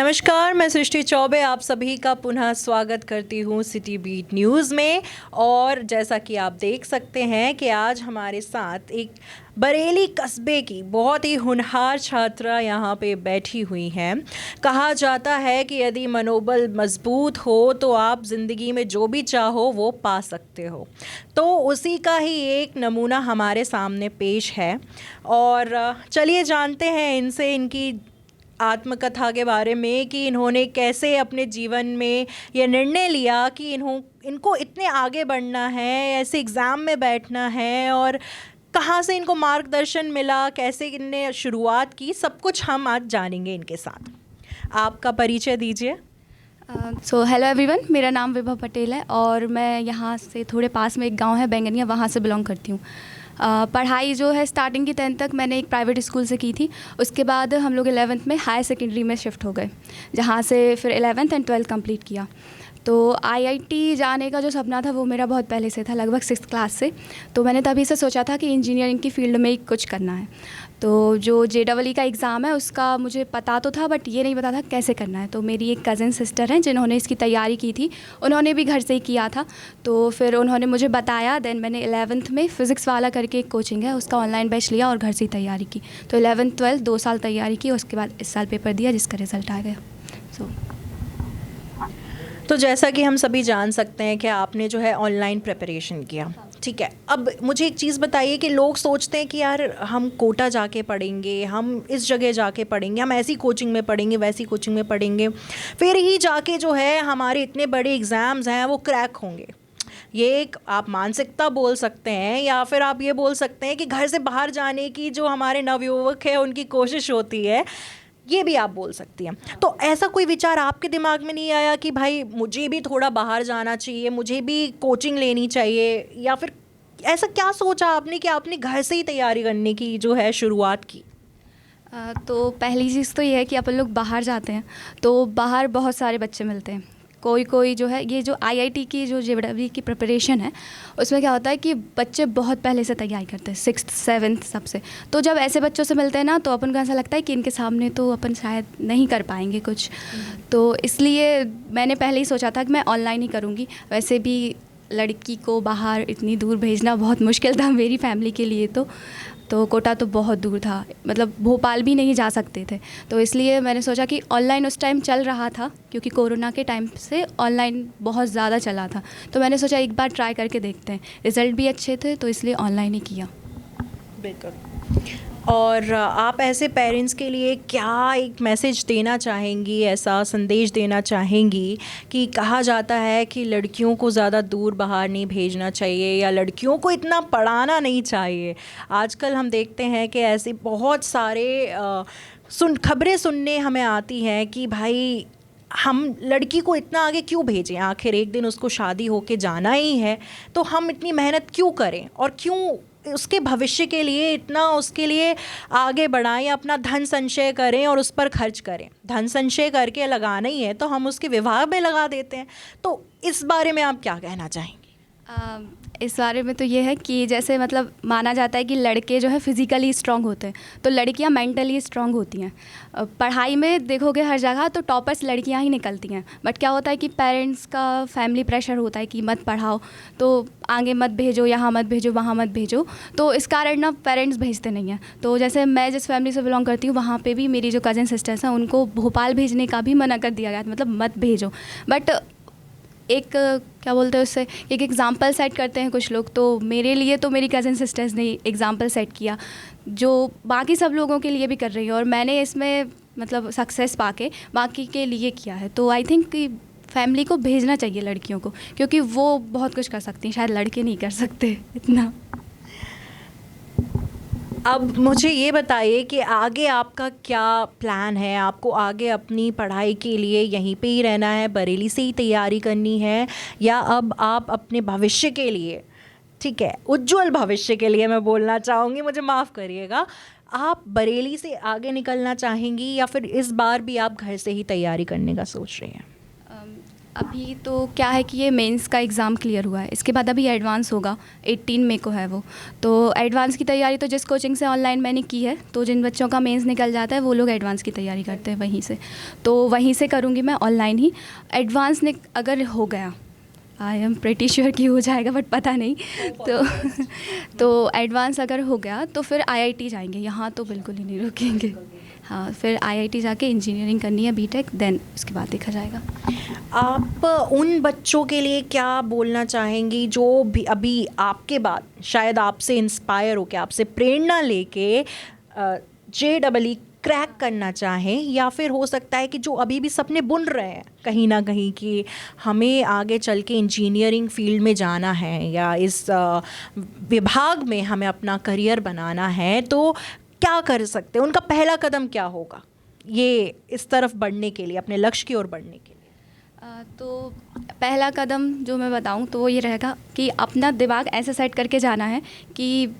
नमस्कार, मैं सृष्टि चौबे आप सभी का पुनः स्वागत करती हूँ सिटी बीट न्यूज़ में। और जैसा कि आप देख सकते हैं कि आज हमारे साथ एक बरेली कस्बे की बहुत ही होनहार छात्रा यहाँ पे बैठी हुई हैं। कहा जाता है कि यदि मनोबल मजबूत हो तो आप ज़िंदगी में जो भी चाहो वो पा सकते हो। तो उसी का ही एक नमूना हमारे सामने पेश है और चलिए जानते हैं इनसे इनकी आत्मकथा के बारे में कि इन्होंने कैसे अपने जीवन में ये निर्णय लिया कि इनको इतने आगे बढ़ना है, ऐसे एग्ज़ाम में बैठना है और कहाँ से इनको मार्गदर्शन मिला, कैसे इनने शुरुआत की, सब कुछ हम आज जानेंगे इनके साथ। आपका परिचय दीजिए। हेलो एवरीवन, मेरा नाम विभा पटेल है और मैं यहाँ से थोड़े पास में एक गांव है बेंगनिया, वहाँ से बिलोंग करती हूँ। पढ़ाई जो है स्टार्टिंग की 10th तक मैंने एक प्राइवेट स्कूल से की थी। उसके बाद हम लोग 11th में हायर सेकेंडरी में शिफ्ट हो गए, जहाँ से फिर 11th एंड 12th कंप्लीट किया। तो आईआईटी जाने का जो सपना था वो मेरा बहुत पहले से था, लगभग 6th क्लास से। तो मैंने तभी से सोचा था कि इंजीनियरिंग की फील्ड में ही कुछ करना है। तो जो JEE का एग्ज़ाम है उसका मुझे पता तो था, बट ये नहीं पता था कैसे करना है। तो मेरी एक कज़न सिस्टर हैं जिन्होंने इसकी तैयारी की थी, उन्होंने भी घर से ही किया था। तो फिर उन्होंने मुझे बताया, देन मैंने 11th में फ़िज़िक्स वाला करके एक कोचिंग है, उसका ऑनलाइन बैच लिया और घर से ही तैयारी की। तो 11th 12th 2 साल तैयारी की, उसके बाद इस साल पेपर दिया जिसका रिज़ल्ट आ गया। तो जैसा कि हम सभी जान सकते हैं कि आपने जो है ऑनलाइन प्रिपरेशन किया, ठीक है। अब मुझे एक चीज़ बताइए कि लोग सोचते हैं कि यार हम कोटा जाके पढ़ेंगे, हम इस जगह जाके पढ़ेंगे, हम ऐसी कोचिंग में पढ़ेंगे, वैसी कोचिंग में पढ़ेंगे, फिर ही जाके जो है हमारे इतने बड़े एग्ज़ाम्स हैं वो क्रैक होंगे। ये एक आप मानसिकता बोल सकते हैं या फिर आप ये बोल सकते हैं कि घर से बाहर जाने की जो हमारे नवयुवक है उनकी कोशिश होती है, ये भी आप बोल सकती हैं। तो ऐसा कोई विचार आपके दिमाग में नहीं आया कि भाई मुझे भी थोड़ा बाहर जाना चाहिए, मुझे भी कोचिंग लेनी चाहिए, या फिर ऐसा क्या सोचा आपने कि आपने घर से ही तैयारी करने की जो है शुरुआत की? तो पहली चीज़ तो ये है कि अपन लोग बाहर जाते हैं तो बाहर बहुत सारे बच्चे मिलते हैं। कोई जो है, ये जो आईआईटी की जो JEE की प्रिपरेशन है उसमें क्या होता है कि बच्चे बहुत पहले से तैयारी करते हैं, 6th 7th सबसे। तो जब ऐसे बच्चों से मिलते हैं ना तो अपन को ऐसा लगता है कि इनके सामने तो अपन शायद नहीं कर पाएंगे कुछ। तो इसलिए मैंने पहले ही सोचा था कि मैं ऑनलाइन ही करूँगी। वैसे भी लड़की को बाहर इतनी दूर भेजना बहुत मुश्किल था मेरी फैमिली के लिए। तो कोटा तो बहुत दूर था, मतलब भोपाल भी नहीं जा सकते थे। तो इसलिए मैंने सोचा कि ऑनलाइन उस टाइम चल रहा था, क्योंकि कोरोना के टाइम से ऑनलाइन बहुत ज़्यादा चला था। तो मैंने सोचा एक बार ट्राई करके देखते हैं, रिज़ल्ट भी अच्छे थे तो इसलिए ऑनलाइन ही किया। बिल्कुल। और आप ऐसे पेरेंट्स के लिए क्या एक मैसेज देना चाहेंगी, ऐसा संदेश देना चाहेंगी कि कहा जाता है कि लड़कियों को ज़्यादा दूर बाहर नहीं भेजना चाहिए या लड़कियों को इतना पढ़ाना नहीं चाहिए। आजकल हम देखते हैं कि ऐसे बहुत सारे खबरें सुनने हमें आती हैं कि भाई हम लड़की को इतना आगे क्यों भेजें, आखिर एक दिन उसको शादी होके जाना ही है, तो हम इतनी मेहनत क्यों करें और क्यों उसके भविष्य के लिए इतना उसके लिए आगे बढ़ाएं, अपना धन संचय करें और उस पर खर्च करें। धन संचय करके लगाना ही है तो हम उसके विवाह में लगा देते हैं। तो इस बारे में आप क्या कहना चाहेंगे? इस बारे में तो ये है कि जैसे मतलब माना जाता है कि लड़के जो है फिज़िकली स्ट्रांग होते हैं तो लड़कियां मेंटली स्ट्रांग होती हैं। पढ़ाई में देखोगे हर जगह तो टॉपर्स लड़कियां ही निकलती हैं, बट क्या होता है कि पेरेंट्स का फैमिली प्रेशर होता है कि मत पढ़ाओ, तो आगे मत भेजो, यहाँ मत भेजो, वहाँ मत भेजो। तो इस कारण ना पेरेंट्स भेजते नहीं हैं। तो जैसे मैं जिस फैमिली से बिलोंग करती हूँ वहाँ पर भी मेरी जो कज़न सिस्टर्स हैं उनको भोपाल भेजने का भी मना कर दिया गया, मतलब मत भेजो। बट एक क्या बोलते हैं उससे, एक एग्ज़ाम्पल सेट करते हैं कुछ लोग। तो मेरे लिए तो मेरी कज़न सिस्टर्स ने एग्ज़ाम्पल सेट किया जो बाकी सब लोगों के लिए भी कर रही है, और मैंने इसमें मतलब सक्सेस पाके बाकी के लिए किया है। तो आई थिंक कि फैमिली को भेजना चाहिए लड़कियों को, क्योंकि वो बहुत कुछ कर सकती हैं, शायद लड़के नहीं कर सकते इतना। अब मुझे ये बताइए कि आगे आपका क्या प्लान है? आपको आगे अपनी पढ़ाई के लिए यहीं पे ही रहना है, बरेली से ही तैयारी करनी है, या अब आप अपने भविष्य के लिए, ठीक है, उज्जवल भविष्य के लिए मैं बोलना चाहूँगी, मुझे माफ़ करिएगा, आप बरेली से आगे निकलना चाहेंगी या फिर इस बार भी आप घर से ही तैयारी करने का सोच रहे हैं? अभी तो क्या है कि ये मेंस का एग्ज़ाम क्लियर हुआ है, इसके बाद अभी एडवांस होगा, 18 मई को है वो। तो एडवांस की तैयारी तो जिस कोचिंग से ऑनलाइन मैंने की है, तो जिन बच्चों का मेंस निकल जाता है वो लोग एडवांस की तैयारी करते हैं वहीं से, तो वहीं से करूँगी मैं ऑनलाइन ही। एडवांस ने अगर हो गया, आई एम प्रेटी श्योर कि हो जाएगा बट पता नहीं, तो एडवांस अगर हो गया तो फिर आईआईटी जाएंगे, यहाँ तो बिल्कुल ही नहीं रुकेंगे। हाँ, फिर आईआईटी जाके इंजीनियरिंग करनी है, बीटेक, देन उसके बाद देखा जाएगा। आप उन बच्चों के लिए क्या बोलना चाहेंगी जो भी अभी आपके बाद शायद आपसे इंस्पायर होकर, आपसे प्रेरणा लेके JEE क्रैक करना चाहें, या फिर हो सकता है कि जो अभी भी सपने बुन रहे हैं कहीं ना कहीं कि हमें आगे चल के इंजीनियरिंग फील्ड में जाना है या इस विभाग में हमें अपना करियर बनाना है, तो क्या कर सकते हैं? उनका पहला कदम क्या होगा ये इस तरफ बढ़ने के लिए, अपने लक्ष्य की ओर बढ़ने के लिए? तो पहला कदम जो मैं बताऊं तो वो ये रहेगा कि अपना दिमाग ऐसे सेट करके जाना है कि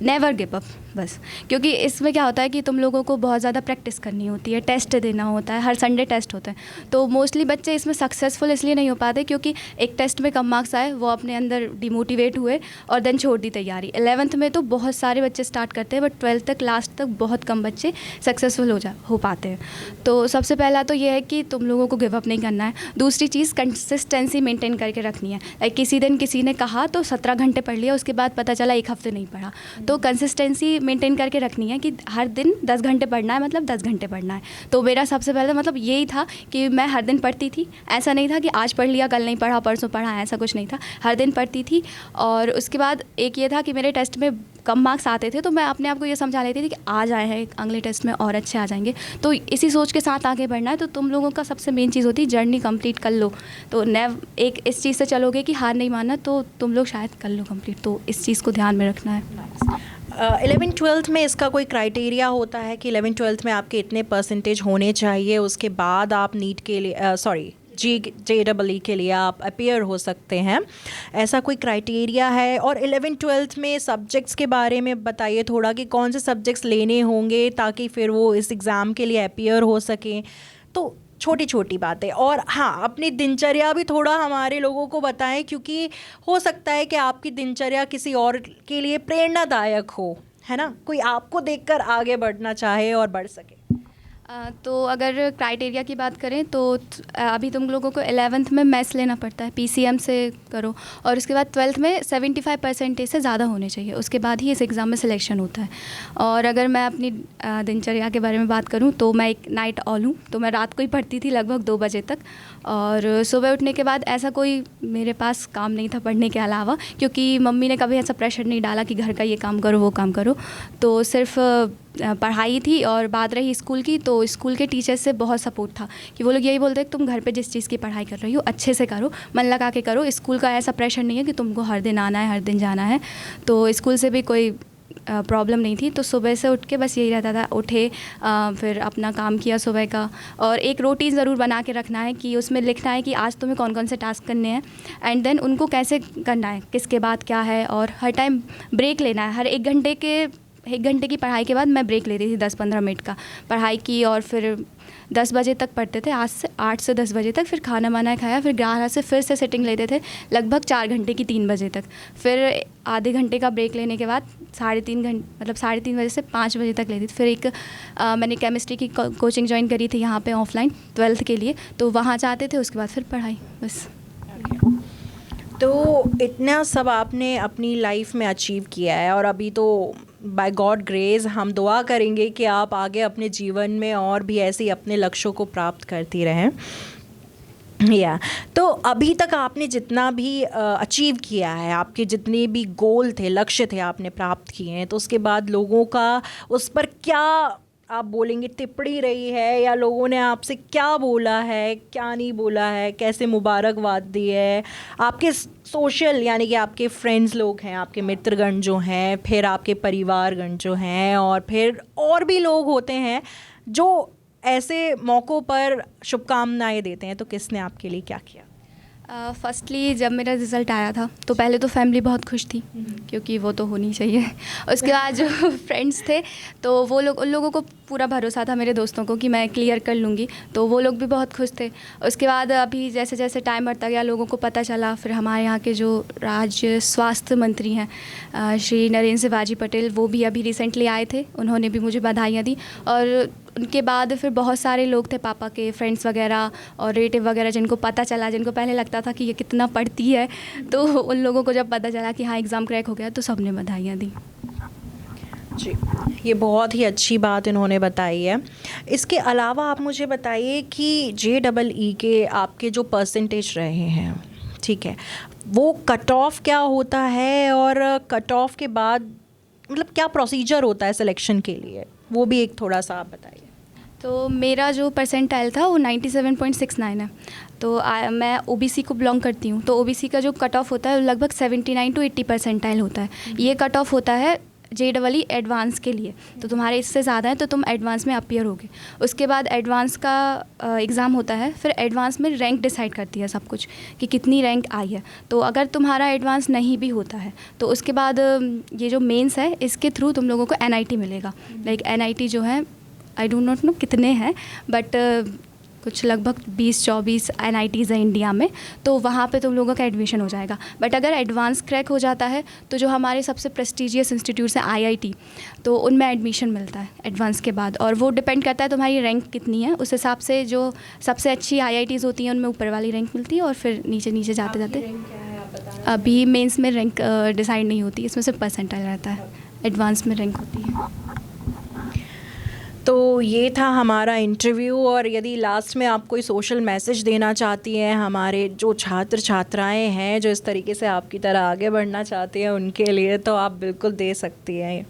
नेवर गिव अप, बस। क्योंकि इसमें क्या होता है कि तुम लोगों को बहुत ज़्यादा प्रैक्टिस करनी होती है, टेस्ट देना होता है, हर संडे टेस्ट होते हैं, तो मोस्टली बच्चे इसमें सक्सेसफुल इसलिए नहीं हो पाते क्योंकि एक टेस्ट में कम मार्क्स आए, वो अपने अंदर डिमोटिवेट हुए और देन छोड़ दी तैयारी। 11th में तो बहुत सारे बच्चे स्टार्ट करते हैं बट 12th तक, लास्ट तक बहुत कम बच्चे सक्सेसफुल हो पाते हैं। तो सबसे पहला तो ये है कि तुम लोगों को गिव अप नहीं करना है। दूसरी चीज़, कंसिस्टेंसी मेंटेन करके रखनी है। लाइक किसी दिन किसी ने कहा तो 17 घंटे पढ़ लिया, उसके बाद पता चला एक हफ्ते नहीं पढ़ा, तो कंसिस्टेंसी मेंटेन करके रखनी है कि हर दिन 10 घंटे पढ़ना है, मतलब 10 घंटे पढ़ना है। तो मेरा सबसे पहले मतलब यही था कि मैं हर दिन पढ़ती थी, ऐसा नहीं था कि आज पढ़ लिया कल नहीं पढ़ा, परसों पढ़ा, ऐसा कुछ नहीं था, हर दिन पढ़ती थी। और उसके बाद एक ये था कि मेरे टेस्ट में कम मार्क्स आते थे तो मैं अपने आप को ये समझा लेती थी कि आज आए हैं, अगले टेस्ट में और अच्छे आ जाएंगे, तो इसी सोच के साथ आगे बढ़ना है। तो तुम लोगों का सबसे मेन चीज़ होती है जर्नी कंप्लीट कर लो, तो एक इस चीज़ से चलोगे कि हार नहीं मानना, तो तुम लोग शायद कर लो कंप्लीट, तो इस चीज़ को ध्यान में रखना है। 11th-12th में इसका कोई क्राइटेरिया होता है कि 11th-12th में आपके इतने परसेंटेज होने चाहिए, उसके बाद आप नीट के लिए JEE के लिए आप अपीयर हो सकते हैं, ऐसा कोई क्राइटेरिया है? और 11th-12th में सब्जेक्ट्स के बारे में बताइए थोड़ा कि कौन से सब्जेक्ट्स लेने होंगे ताकि फिर वो इस एग्ज़ाम के लिए अपीयर हो सकें, तो छोटी छोटी बातें। और हाँ, अपनी दिनचर्या भी थोड़ा हमारे लोगों को बताएं क्योंकि हो सकता है कि आपकी दिनचर्या किसी और के लिए प्रेरणादायक हो, है ना, कोई आपको देखकर आगे बढ़ना चाहे और बढ़ सके। तो अगर क्राइटेरिया की बात करें तो अभी तुम लोगों को 11th में मैथ्स लेना पड़ता है, PCM से करो, और उसके बाद 12th में 75% से ज़्यादा होने चाहिए, उसके बाद ही इस एग्ज़ाम में सिलेक्शन होता है। और अगर मैं अपनी दिनचर्या के बारे में बात करूं तो मैं एक नाइट ऑल हूँ, तो मैं रात को ही पढ़ती थी लगभग 2 बजे तक, और सुबह उठने के बाद ऐसा कोई मेरे पास काम नहीं था पढ़ने के अलावा, क्योंकि मम्मी ने कभी ऐसा प्रेशर नहीं डाला कि घर का ये काम करो वो काम करो, तो सिर्फ पढ़ाई थी। और बात रही स्कूल की, तो स्कूल के टीचर्स से बहुत सपोर्ट था कि वो लोग यही बोलते हैं कि तुम घर पे जिस चीज़ की पढ़ाई कर रही हो अच्छे से करो, मन लगा के करो, स्कूल का ऐसा प्रेशर नहीं है कि तुमको हर दिन आना है, हर दिन जाना है। तो स्कूल से भी कोई प्रॉब्लम नहीं थी। तो सुबह से उठ के बस यही रहता था, उठे फिर अपना काम किया सुबह का, और एक रूटीन ज़रूर बना के रखना है कि उसमें लिखना है कि आज तुम्हें कौन कौन से टास्क करने हैं एंड देन उनको कैसे करना है, किसके बाद क्या है, और हर टाइम ब्रेक लेना है। हर 1 घंटे की पढ़ाई के बाद मैं ब्रेक लेती थी, 10-15 मिनट का पढ़ाई की, और फिर 10 बजे तक पढ़ते थे, 8 से 10 बजे तक, फिर खाना वाना खाया, फिर 11 से फिर से सिटिंग लेते थे लगभग 4 घंटे की, 3 बजे तक, फिर आधे घंटे का ब्रेक लेने के बाद 3.5 घंटे, मतलब 3:30 बजे से 5 बजे तक लेती थी। फिर मैंने केमिस्ट्री की कोचिंग ज्वाइन करी थी यहाँ पे ऑफलाइन 12th के लिए, तो वहाँ जाते थे, उसके बाद फिर पढ़ाई, बस। तो इतना सब आपने अपनी लाइफ में अचीव किया है, और अभी तो बाय गॉड ग्रेस हम दुआ करेंगे कि आप आगे अपने जीवन में और भी ऐसे अपने लक्ष्यों को प्राप्त करती रहें। तो अभी तक आपने जितना भी अचीव किया है, आपके जितने भी गोल थे, लक्ष्य थे, आपने प्राप्त किए हैं, तो उसके बाद लोगों का उस पर क्या आप बोलेंगे टिप्पणी रही है, या लोगों ने आपसे क्या बोला है, क्या नहीं बोला है, कैसे मुबारकबाद दी है? आपके सोशल यानी कि आपके फ्रेंड्स लोग हैं, आपके मित्रगण जो हैं, फिर आपके परिवारगण जो हैं, और फिर और भी लोग होते हैं जो ऐसे मौक़ों पर शुभकामनाएं देते हैं, तो किसने आपके लिए क्या किया? फर्स्टली जब मेरा रिज़ल्ट आया था तो पहले तो फैमिली बहुत खुश थी, क्योंकि वो तो होनी चाहिए। उसके बाद जो फ्रेंड्स थे तो वो लोग, उन लोगों को पूरा भरोसा था मेरे दोस्तों को कि मैं क्लियर कर लूँगी, तो वो लोग भी बहुत खुश थे। उसके बाद अभी जैसे जैसे टाइम बढ़ता गया लोगों को पता चला, फिर हमारे यहाँ के जो राज्य स्वास्थ्य मंत्री हैं श्री नरेंद्र शिवाजी पटेल, वो भी अभी रिसेंटली आए थे, उन्होंने भी मुझे बधाइयाँ दी। और उनके बाद फिर बहुत सारे लोग थे, पापा के फ्रेंड्स वगैरह और रिलेटिव वगैरह, जिनको पता चला, जिनको पहले लगता था कि ये कितना पढ़ती है, तो उन लोगों को जब पता चला कि हाँ एग्ज़ाम क्रैक हो गया तो सबने बधाइयाँ दी। जी, ये बहुत ही अच्छी बात इन्होंने बताई है। इसके अलावा आप मुझे बताइए कि JEE के आपके जो परसेंटेज रहे हैं, ठीक है, वो कट ऑफ क्या होता है और कट ऑफ के बाद मतलब क्या प्रोसीजर होता है सिलेक्शन के लिए, वो भी एक थोड़ा सा आप बताइए। तो मेरा जो परसेंटाइल था वो 97.69 है। तो मैं OBC को बिलोंग करती हूँ, तो OBC का जो कट ऑफ होता है लगभग 79 to 80 परसेंटाइल होता है। ये कट ऑफ होता है JEE एडवांस के लिए, तो तुम्हारे इससे ज़्यादा है तो तुम एडवांस में अपीयर होगे। उसके बाद एडवांस का एग्ज़ाम होता है, फिर एडवांस में रैंक डिसाइड करती है सब कुछ कि कितनी रैंक आई है। तो अगर तुम्हारा एडवांस नहीं भी होता है तो उसके बाद ये जो मेंस है इसके थ्रू तुम लोगों को NIT मिलेगा। लाइक NIT जो है आई डोंट नॉट नो कितने हैं, बट कुछ लगभग 20-24 NITs हैं इंडिया में, तो वहाँ पे तुम लोगों का एडमिशन हो जाएगा। बट अगर एडवांस क्रैक हो जाता है तो जो हमारे सबसे प्रेस्टिजियस इंस्टीट्यूट्स हैं IIT, तो उनमें एडमिशन मिलता है एडवांस के बाद, और वो डिपेंड करता है तुम्हारी रैंक कितनी है, उस हिसाब से जो सबसे अच्छी IITs होती हैं उनमें ऊपर वाली रैंक मिलती है, और फिर नीचे नीचे जाते जाते अभी मेंस में रैंक डिसाइड नहीं होती, इसमें सिर्फ परसेंटाइल रहता है, एडवांस में रैंक होती है। तो ये था हमारा इंटरव्यू, और यदि लास्ट में आप कोई सोशल मैसेज देना चाहती हैं हमारे जो छात्र छात्राएं हैं जो इस तरीके से आपकी तरह आगे बढ़ना चाहती हैं उनके लिए, तो आप बिल्कुल दे सकती हैं।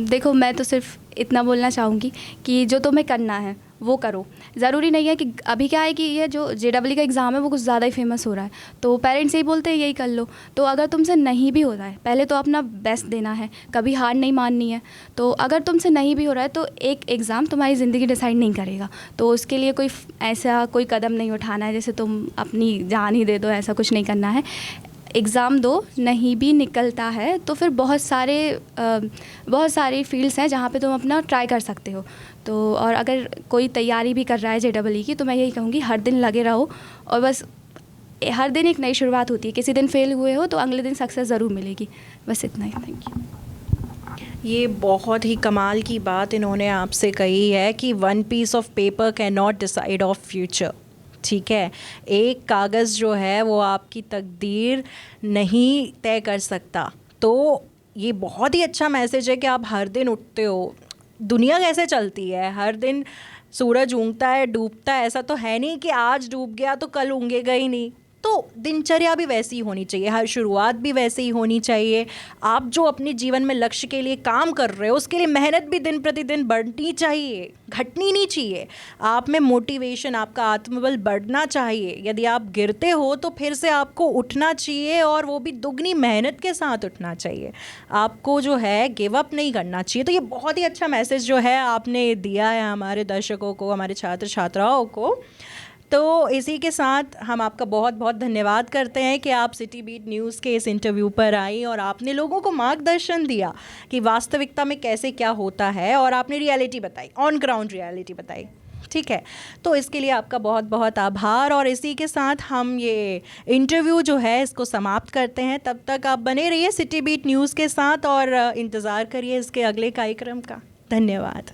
देखो, मैं तो सिर्फ इतना बोलना चाहूँगी कि जो तुम्हें करना है वो करो। ज़रूरी नहीं है कि अभी क्या है कि ये जो JEE का एग्ज़ाम है वो कुछ ज़्यादा ही फेमस हो रहा है, तो पेरेंट्स यही बोलते हैं यही कर लो। तो अगर तुमसे नहीं भी हो रहा है, पहले तो अपना बेस्ट देना है, कभी हार नहीं माननी है। तो अगर तुमसे नहीं भी हो रहा है तो एक एग्ज़ाम तुम्हारी ज़िंदगी डिसाइड नहीं करेगा, तो उसके लिए कोई ऐसा कोई कदम नहीं उठाना है जैसे तुम अपनी जान ही दे दो, ऐसा कुछ नहीं करना है। एग्ज़ाम दो, नहीं भी निकलता है तो फिर बहुत सारे फील्ड्स हैं जहाँ पे तुम अपना ट्राई कर सकते हो। तो और अगर कोई तैयारी भी कर रहा है JEE की, तो मैं यही कहूँगी हर दिन लगे रहो, और बस हर दिन एक नई शुरुआत होती है। किसी दिन फेल हुए हो तो अगले दिन सक्सेस ज़रूर मिलेगी। बस इतना ही। Thank you. ये बहुत ही कमाल की बात इन्होंने आपसे कही है कि 1 piece of paper cannot decide of future। ठीक है, एक कागज़ जो है वो आपकी तकदीर नहीं तय कर सकता। तो ये बहुत ही अच्छा मैसेज है कि आप हर दिन उठते हो। दुनिया कैसे चलती है, हर दिन सूरज उगता है डूबता है, ऐसा तो है नहीं कि आज डूब गया तो कल उगेगा ही नहीं। तो दिनचर्या भी वैसी ही होनी चाहिए, हर शुरुआत भी वैसे ही होनी चाहिए। आप जो अपने जीवन में लक्ष्य के लिए काम कर रहे हो उसके लिए मेहनत भी दिन प्रतिदिन बढ़नी चाहिए, घटनी नहीं चाहिए। आप में मोटिवेशन, आपका आत्मबल बढ़ना चाहिए। यदि आप गिरते हो तो फिर से आपको उठना चाहिए, और वो भी दुगनी मेहनत के साथ उठना चाहिए। आपको जो है गिव अप नहीं करना चाहिए। तो ये बहुत ही अच्छा मैसेज जो है आपने दिया है हमारे दर्शकों को, हमारे छात्र छात्राओं को। तो इसी के साथ हम आपका बहुत बहुत धन्यवाद करते हैं कि आप सिटी बीट न्यूज़ के इस इंटरव्यू पर आई और आपने लोगों को मार्गदर्शन दिया कि वास्तविकता में कैसे क्या होता है, और आपने रियलिटी बताई, ऑन ग्राउंड रियलिटी बताई। ठीक है, तो इसके लिए आपका बहुत बहुत आभार। और इसी के साथ हम ये इंटरव्यू जो है इसको समाप्त करते हैं। तब तक आप बने रहिए सिटी बीट न्यूज़ के साथ और इंतज़ार करिए इसके अगले कार्यक्रम का। धन्यवाद।